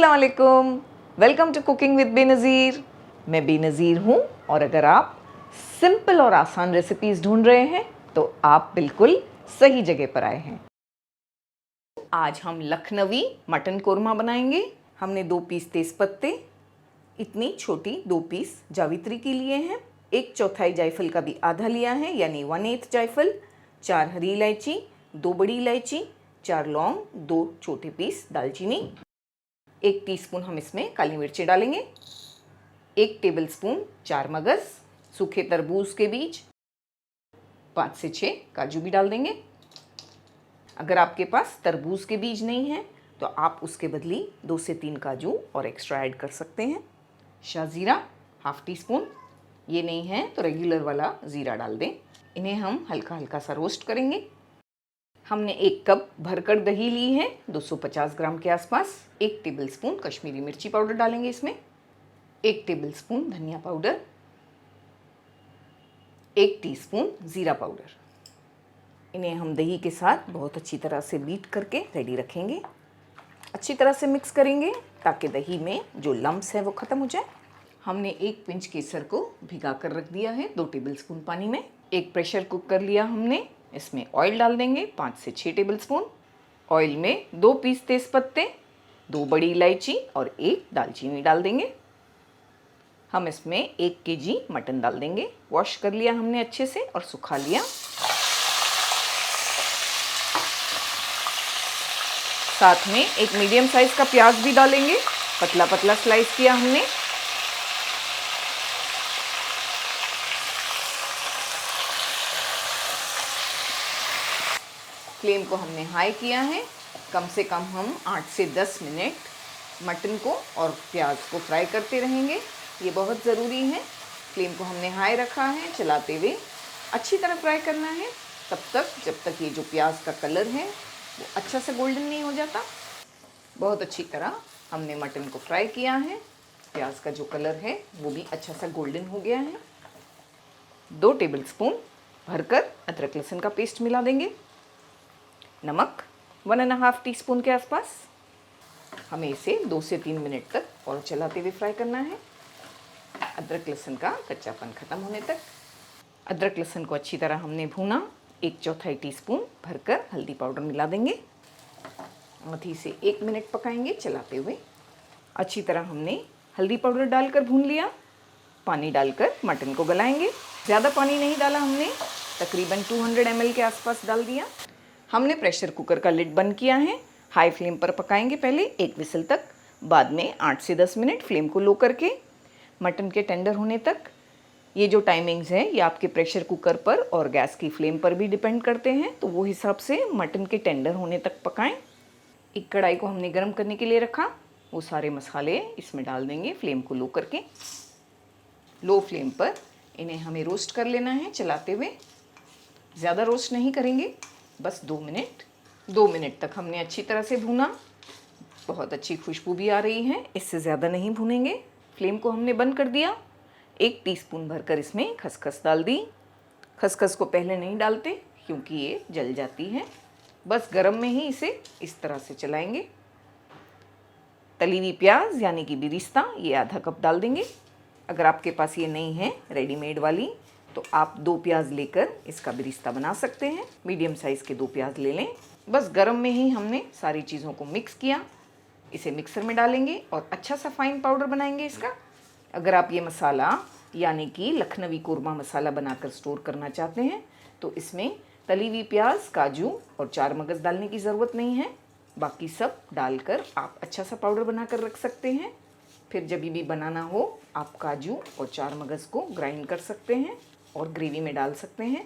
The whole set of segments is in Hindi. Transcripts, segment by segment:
अस्सलाम वालेकुम, welcome to cooking with Benazir. मैं बेनज़ीर हूँ और अगर आप सिंपल और आसान रेसिपीज़ ढूंढ रहे हैं तो आप बिल्कुल सही जगह पर आए हैं। आज हम लखनवी मटन कोरमा बनाएंगे। हमने 2 पीस तेज़पत्ते, इतनी छोटी 2 पीस जावित्री की लिए हैं, 1/4 जायफल का भी आधा लिया है यानी 1/8 जायफल, 4 हरी इलायची, 2 बड़ी इलायची, 4 लौंग, 2 छोटे पीस दालचीनी, 1 टीस्पून हम इसमें काली मिर्ची डालेंगे, 1 टेबलस्पून 4 मगज, सूखे तरबूज के बीज, 5 से 6 काजू भी डाल देंगे। अगर आपके पास तरबूज के बीज नहीं हैं तो आप उसके बदली 2 से 3 काजू और एक्स्ट्रा ऐड कर सकते हैं। शाहजीरा ½ टीस्पून, ये नहीं है तो रेगुलर वाला ज़ीरा डाल दें। इन्हें हम हल्का हल्का सा रोस्ट करेंगे। हमने 1 कप भरकर दही ली है, 250 ग्राम के आसपास। 1 टेबलस्पून कश्मीरी मिर्ची पाउडर डालेंगे इसमें, 1 टेबलस्पून धनिया पाउडर, 1 टीस्पून ज़ीरा पाउडर। इन्हें हम दही के साथ बहुत अच्छी तरह से बीट करके रेडी रखेंगे। अच्छी तरह से मिक्स करेंगे ताकि दही में जो लम्प्स है वो ख़त्म हो जाए। हमने 1 पिंच केसर को भिगा कर रख दिया है 2 टेबलस्पून पानी में। एक प्रेशर कुकर लिया हमने, इसमें ऑयल डाल देंगे 5 से 6 टेबलस्पून। ऑयल में 2 पीस तेज़पत्ते, 2 बड़ी इलायची और 1 दालचीनी डाल देंगे। हम इसमें 1 केजी मटन डाल देंगे। वॉश कर लिया हमने अच्छे से और सुखा लिया। साथ में एक मीडियम साइज़ का प्याज भी डालेंगे, पतला पतला स्लाइस किया हमने। फ्लेम को हमने हाई किया है। कम से कम हम 8 से 10 मिनट मटन को और प्याज को फ्राई करते रहेंगे, ये बहुत ज़रूरी है। फ्लेम को हमने हाई रखा है, चलाते हुए अच्छी तरह फ्राई करना है तब तक जब तक ये जो प्याज का कलर है वो अच्छा से गोल्डन नहीं हो जाता। बहुत अच्छी तरह हमने मटन को फ्राई किया है, प्याज का जो कलर है वो भी अच्छा सा गोल्डन हो गया है। 2 टेबलस्पून भरकर अदरक लहसुन का पेस्ट मिला देंगे। नमक 1½ टीस्पून के आसपास। हमें इसे 2 से 3 मिनट तक और चलाते हुए फ्राई करना है, अदरक लहसुन का कच्चापन ख़त्म होने तक। अदरक लहसुन को अच्छी तरह हमने भूना। 1/4 टीस्पून भरकर हल्दी पाउडर मिला देंगे। आधी से 1 मिनट पकाएंगे चलाते हुए। अच्छी तरह हमने हल्दी पाउडर डालकर भून लिया। पानी डालकर मटन को गलाएंगे। ज़्यादा पानी नहीं डाला हमने, तकरीबन 200 ml के आसपास डाल दिया। हमने प्रेशर कुकर का लिड बंद किया है। हाई फ्लेम पर पकाएंगे पहले 1 विसल तक, बाद में 8 से 10 मिनट फ्लेम को लो करके मटन के टेंडर होने तक। ये जो टाइमिंग्स हैं ये आपके प्रेशर कुकर पर और गैस की फ्लेम पर भी डिपेंड करते हैं, तो वो हिसाब से मटन के टेंडर होने तक पकाएं। एक कढ़ाई को हमने गर्म करने के लिए रखा, वो सारे मसाले इसमें डाल देंगे फ्लेम को लो करके। लो फ्लेम पर इन्हें हमें रोस्ट कर लेना है चलाते हुए। ज़्यादा रोस्ट नहीं करेंगे, बस 2 मिनट। 2 मिनट तक हमने अच्छी तरह से भूना। बहुत अच्छी खुशबू भी आ रही है, इससे ज़्यादा नहीं भूनेंगे। फ्लेम को हमने बंद कर दिया। 1 टीस्पून भरकर इसमें खसखस डाल दी। खसखस को पहले नहीं डालते क्योंकि ये जल जाती है, बस गरम में ही इसे इस तरह से चलाएंगे। तली हुई प्याज यानी कि बिरिस्ता, ये आधा कप डाल देंगे। अगर आपके पास ये नहीं है रेडीमेड वाली तो आप 2 प्याज लेकर इसका बिरिस्ता बना सकते हैं। मीडियम साइज़ के 2 प्याज ले लें। बस गरम में ही हमने सारी चीज़ों को मिक्स किया। इसे मिक्सर में डालेंगे और अच्छा सा फाइन पाउडर बनाएंगे इसका। अगर आप ये मसाला यानी कि लखनवी कोरमा मसाला बनाकर स्टोर करना चाहते हैं तो इसमें तली हुई प्याज, काजू और 4 मगज़ डालने की ज़रूरत नहीं है। बाकी सब डालकर आप अच्छा सा पाउडर बनाकर रख सकते हैं। फिर जब भी बनाना हो आप काजू और 4 मगज़ को ग्राइंड कर सकते हैं और ग्रेवी में डाल सकते हैं।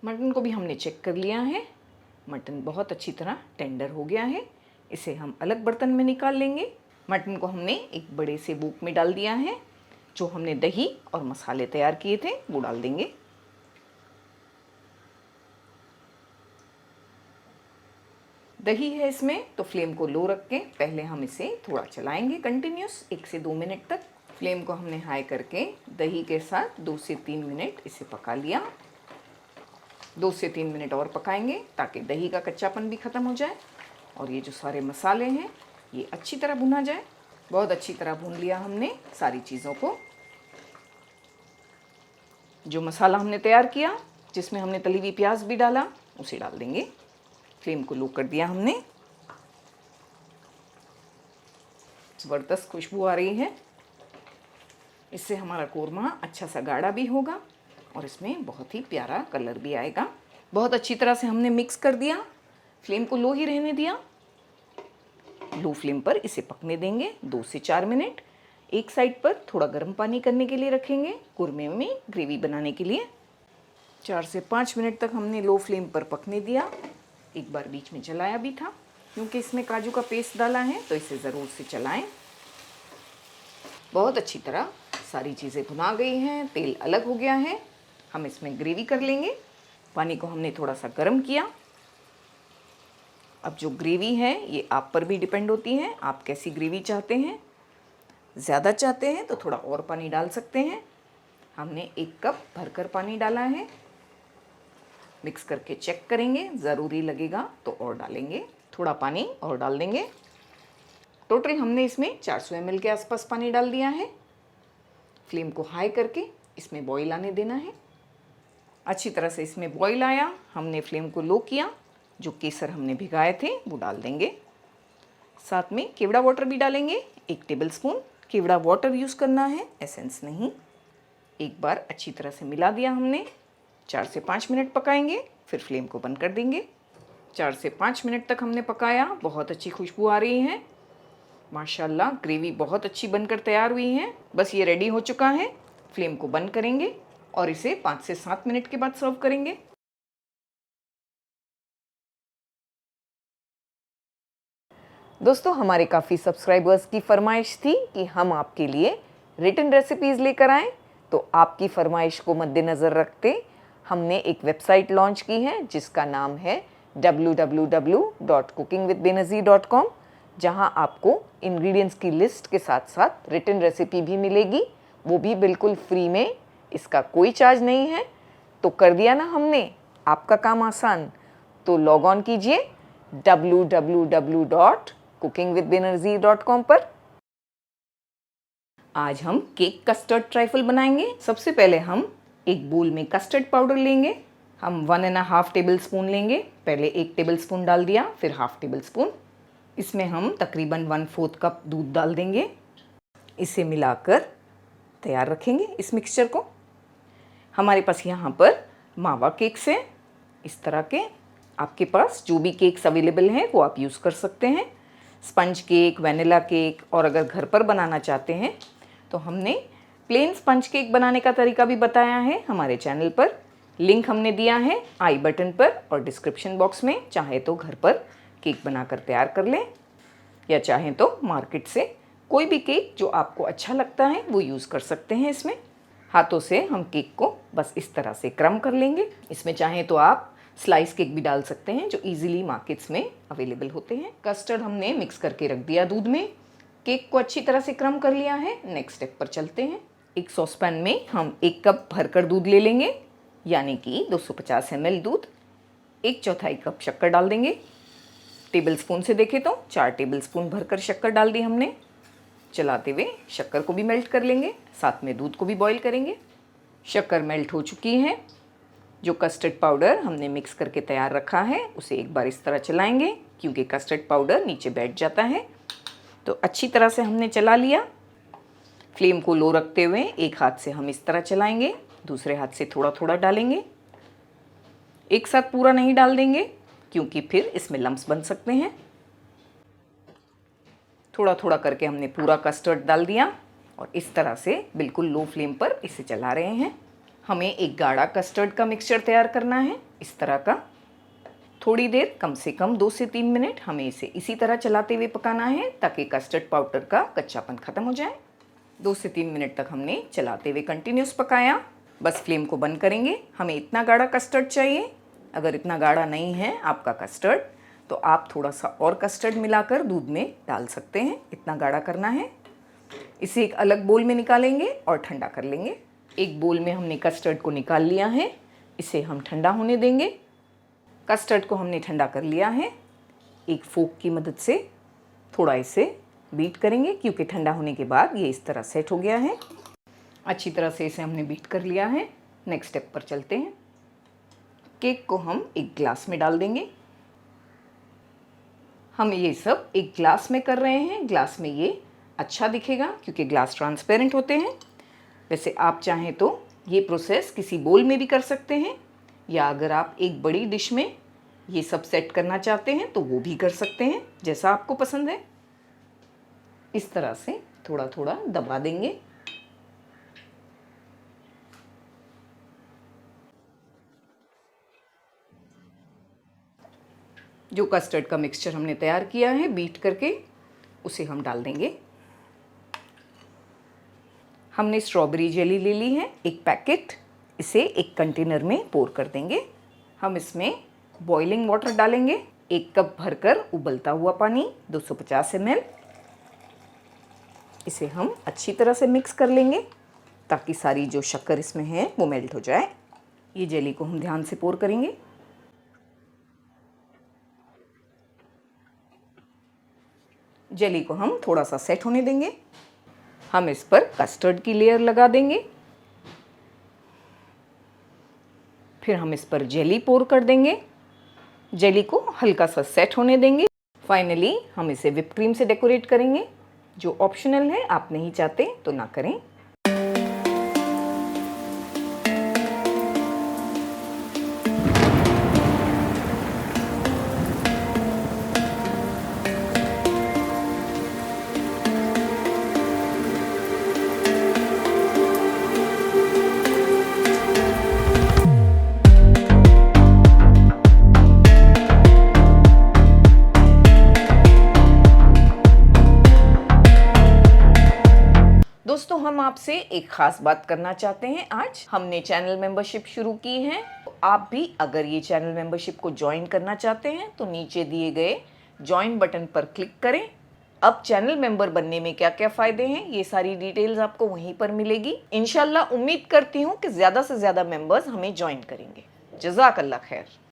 मटन को भी हमने चेक कर लिया है, मटन बहुत अच्छी तरह टेंडर हो गया है। इसे हम अलग बर्तन में निकाल लेंगे। मटन को हमने एक बड़े से बूक में डाल दिया है। जो हमने दही और मसाले तैयार किए थे वो डाल देंगे। दही है इसमें तो फ्लेम को लो रख के पहले हम इसे थोड़ा चलाएंगे कंटिन्यूस 1 से 2 मिनट तक। फ्लेम को हमने हाई करके दही के साथ 2 से 3 मिनट इसे पका लिया। 2 से 3 मिनट और पकाएंगे ताकि दही का कच्चापन भी ख़त्म हो जाए और ये जो सारे मसाले हैं ये अच्छी तरह भुना जाए। बहुत अच्छी तरह भून लिया हमने सारी चीज़ों को। जो मसाला हमने तैयार किया, जिसमें हमने तली हुई प्याज भी डाला, उसे डाल देंगे। फ्लेम को लो कर दिया हमने। ज़बरदस्त खुशबू आ रही है। इससे हमारा कोरमा अच्छा सा गाढ़ा भी होगा और इसमें बहुत ही प्यारा कलर भी आएगा। बहुत अच्छी तरह से हमने मिक्स कर दिया। फ्लेम को लो ही रहने दिया। लो फ्लेम पर इसे पकने देंगे 2 से 4 मिनट। एक साइड पर थोड़ा गर्म पानी करने के लिए रखेंगे, कुरमे में ग्रेवी बनाने के लिए। 4 से 5 मिनट तक हमने लो फ्लेम पर पकने दिया। एक बार बीच में चलाया भी था, क्योंकि इसमें काजू का पेस्ट डाला है, तो इसे ज़रूर से चलाएं। बहुत अच्छी तरह सारी चीज़ें भुना गई हैं, तेल अलग हो गया है। हम इसमें ग्रेवी कर लेंगे। पानी को हमने थोड़ा सा गर्म किया। अब जो ग्रेवी है ये आप पर भी डिपेंड होती है, आप कैसी ग्रेवी चाहते हैं। ज़्यादा चाहते हैं तो थोड़ा और पानी डाल सकते हैं। हमने 1 कप भरकर पानी डाला है। मिक्स करके चेक करेंगे, ज़रूरी लगेगा तो और डालेंगे, थोड़ा पानी और डाल देंगे। टोटल हमने इसमें 400 ml के आसपास पानी डाल दिया है। फ्लेम को हाई करके इसमें बॉईल आने देना है। अच्छी तरह से इसमें बॉईल आया, हमने फ्लेम को लो किया। जो केसर हमने भिगाए थे वो डाल देंगे। साथ में केवड़ा वाटर भी डालेंगे, 1 टेबलस्पून। केवड़ा वाटर यूज़ करना है, एसेंस नहीं। एक बार अच्छी तरह से मिला दिया हमने। 4 से 5 मिनट पकाएंगे, फिर फ्लेम को बंद कर देंगे। 4 से 5 मिनट तक हमने पकाया। बहुत अच्छी खुशबू आ रही है माशाल्लाह। ग्रेवी बहुत अच्छी बनकर तैयार हुई है। बस ये रेडी हो चुका है। फ्लेम को बंद करेंगे और इसे 5 से 7 मिनट के बाद सर्व करेंगे। दोस्तों, हमारे काफ़ी सब्सक्राइबर्स की फरमाइश थी कि हम आपके लिए रिटन रेसिपीज़ लेकर आएँ, तो आपकी फरमाइश को मद्देनज़र रखते हमने एक वेबसाइट लॉन्च की है जिसका नाम है www.cookingwithbenazir.com, जहां आपको इंग्रेडिएंट्स की लिस्ट के साथ साथ रिटन रेसिपी भी मिलेगी, वो भी बिल्कुल फ्री में। इसका कोई चार्ज नहीं है। तो कर दिया ना हमने आपका काम आसान। तो लॉग ऑन कीजिए www.cookingwithbenazir.com पर। आज हम केक कस्टर्ड ट्राइफल बनाएंगे। सबसे पहले हम एक बोल में कस्टर्ड पाउडर लेंगे। हम 1.5 टेबलस्पून लेंगे। पहले 1 टेबलस्पून डाल दिया, फिर ½ टेबलस्पून। इसमें हम तकरीबन 1/4 कप दूध डाल देंगे। इसे मिलाकर तैयार रखेंगे इस मिक्सचर को। हमारे पास यहाँ पर मावा केक्स हैं, इस तरह के। आपके पास जो भी केक्स अवेलेबल हैं वो आप यूज़ कर सकते हैं। स्पंज केक, वनीला केक, और अगर घर पर बनाना चाहते हैं तो हमने प्लेन स्पंज केक बनाने का तरीका भी बताया है हमारे चैनल पर। लिंक हमने दिया है आई बटन पर और डिस्क्रिप्शन बॉक्स में। चाहे तो घर पर केक बनाकर तैयार कर लें, या चाहें तो मार्केट से कोई भी केक जो आपको अच्छा लगता है वो यूज़ कर सकते हैं। इसमें हाथों से हम केक को बस इस तरह से क्रम कर लेंगे। इसमें चाहें तो आप स्लाइस केक भी डाल सकते हैं, जो इजीली मार्केट्स में अवेलेबल होते हैं। कस्टर्ड हमने मिक्स करके रख दिया दूध में। केक को अच्छी तरह से क्रम कर लिया है। नेक्स्ट स्टेप पर चलते हैं। एक सॉसपैन में हम 1 कप भरकर दूध ले लेंगे, यानी कि 250 ml दूध। 1/4 कप शक्कर डाल देंगे। टेबलस्पून से देखें तो 4 टेबलस्पून भरकर शक्कर डाल दी हमने। चलाते हुए शक्कर को भी मेल्ट कर लेंगे, साथ में दूध को भी बॉईल करेंगे। शक्कर मेल्ट हो चुकी है। जो कस्टर्ड पाउडर हमने मिक्स करके तैयार रखा है उसे एक बार इस तरह चलाएंगे, क्योंकि कस्टर्ड पाउडर नीचे बैठ जाता है। तो अच्छी तरह से हमने चला लिया। फ्लेम को लो रखते हुए एक हाथ से हम इस तरह चलाएंगे, दूसरे हाथ से थोड़ा थोड़ा डालेंगे। एक साथ पूरा नहीं डाल देंगे, क्योंकि फिर इसमें लम्स बन सकते हैं। थोड़ा थोड़ा करके हमने पूरा कस्टर्ड डाल दिया और इस तरह से बिल्कुल लो फ्लेम पर इसे चला रहे हैं। हमें एक गाढ़ा कस्टर्ड का मिक्सचर तैयार करना है, इस तरह का। थोड़ी देर, कम से कम 2 से 3 मिनट हमें इसे इसी तरह चलाते हुए पकाना है, ताकि कस्टर्ड पाउडर का कच्चापन ख़त्म हो जाए। 2 से 3 मिनट तक हमने चलाते हुए कंटिन्यूस पकाया। बस फ्लेम को बंद करेंगे। हमें इतना गाढ़ा कस्टर्ड चाहिए। अगर इतना गाढ़ा नहीं है आपका कस्टर्ड, तो आप थोड़ा सा और कस्टर्ड मिलाकर दूध में डाल सकते हैं। इतना गाढ़ा करना है। इसे एक अलग बोल में निकालेंगे और ठंडा कर लेंगे। एक बोल में हमने कस्टर्ड को निकाल लिया है, इसे हम ठंडा होने देंगे। कस्टर्ड को हमने ठंडा कर लिया है। एक फोक की मदद से थोड़ा इसे बीट करेंगे, क्योंकि ठंडा होने के बाद ये इस तरह सेट हो गया है। अच्छी तरह से इसे हमने बीट कर लिया है। नेक्स्ट स्टेप पर चलते हैं। केक को हम एक ग्लास में डाल देंगे। हम ये सब एक ग्लास में कर रहे हैं। ग्लास में ये अच्छा दिखेगा क्योंकि ग्लास ट्रांसपेरेंट होते हैं। वैसे आप चाहें तो ये प्रोसेस किसी बोल में भी कर सकते हैं, या अगर आप एक बड़ी डिश में ये सब सेट करना चाहते हैं तो वो भी कर सकते हैं, जैसा आपको पसंद है। इस तरह से थोड़ा थोड़ा दबा देंगे। जो कस्टर्ड का मिक्सचर हमने तैयार किया है बीट करके, उसे हम डाल देंगे। हमने स्ट्रॉबेरी जेली ले ली है, एक पैकेट। इसे एक कंटेनर में पोर कर देंगे। हम इसमें बॉइलिंग वाटर डालेंगे, 1 कप भरकर उबलता हुआ पानी 250 ml। इसे हम अच्छी तरह से मिक्स कर लेंगे ताकि सारी जो शक्कर इसमें है वो मेल्ट हो जाए। ये जेली को हम ध्यान से पोर करेंगे। जेली को हम थोड़ा सा सेट होने देंगे। हम इस पर कस्टर्ड की लेयर लगा देंगे। फिर हम इस पर जेली पोर कर देंगे। जेली को हल्का सा सेट होने देंगे। फाइनली हम इसे व्हिप क्रीम से डेकोरेट करेंगे, जो ऑप्शनल है, आप नहीं चाहते तो ना करें। दोस्तों, हम आपसे एक ख़ास बात करना चाहते हैं। आज हमने चैनल मेंबरशिप शुरू की है। तो आप भी अगर ये चैनल मेंबरशिप को ज्वाइन करना चाहते हैं तो नीचे दिए गए ज्वाइन बटन पर क्लिक करें। अब चैनल मेंबर बनने में क्या क्या फ़ायदे हैं, ये सारी डिटेल्स आपको वहीं पर मिलेगी। इंशाल्लाह उम्मीद करती हूँ कि ज़्यादा से ज़्यादा मेंबर्स हमें ज्वाइन करेंगे। जज़ाकल्लाह खैर।